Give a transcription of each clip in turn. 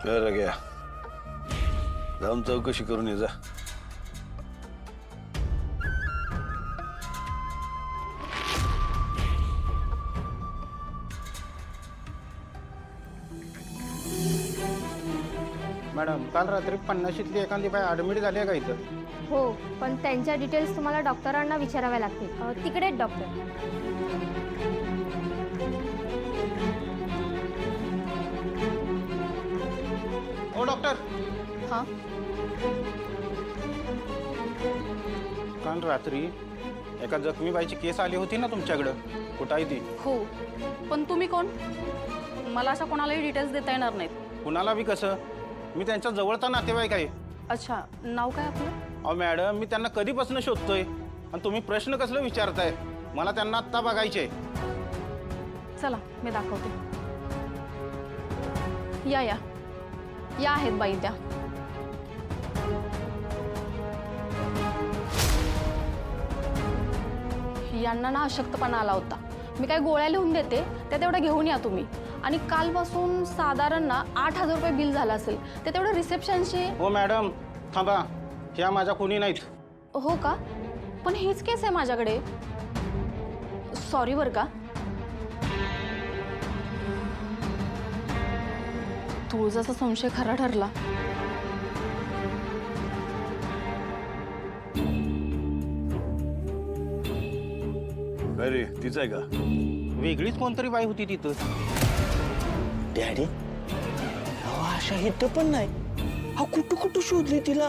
बरं घ्या, जाऊन चौकशी करून ये जा. मॅडम, काल रात्री 50शीतली एखादी बाई ॲडमिट झाली आहे का इथं? हो, पण त्यांच्या डिटेल्स तुम्हाला डॉक्टरांना विचाराव्या लागतील. तिकडे आहेत डॉक्टर. ओ डॉक्टर, हां काल रात्री एका जखमी बाईची केस आली होती ना तुमच्याकडं, कुठं आहे ती? हो, पण तुम्ही कोण? मला अशा कोणालाही डिटेल्स देता येणार नाहीत. कुणाला बी कसं? मी त्यांच्या जवळचा नातेवाईक आहे. अच्छा, नाव काय आपलं? अहो मॅडम, मी त्यांना कधीपासून शोधतोय आणि तुम्ही प्रश्न कसलं विचारताय? मला त्यांना आत्ता बघायचे. चला मी दाखवते. या या या आहेत बाई त्या. यांना ना अशक्तपणा आला होता. मी काही गोळ्या लिहून देते, त्या तेवढ्या घेऊन या तुम्ही. आणि कालपासून साधारण ना 8,000 रुपये बिल झालं असेल, ते तेवढं रिसेप्शनशी. हो मॅडम, थांबा, ह्या माझ्या कोणी नाहीत. हो का? पण हीच केस आहे माझ्याकडे. सॉरी बरं का. तुळजाचा संशय खरा ठरला. काय रे, तीच आहे का? वेगळीच कोणतरी बाई होती तिथं. डॅडी, अहो अशा हिट पण नाही. हा कुठं कुठं शोधली तिला?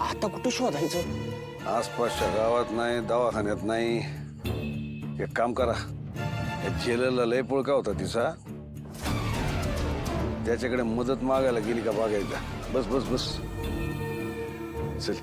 आता कुठं शोधायचं? आसपासच्या गावात नाही, दवाखान्यात नाही. एक काम करा, या जेलरला लय पुळका होता तिचा, त्याच्याकडे मदत मागायला गेली का बघायचा. बस बस बस, चल.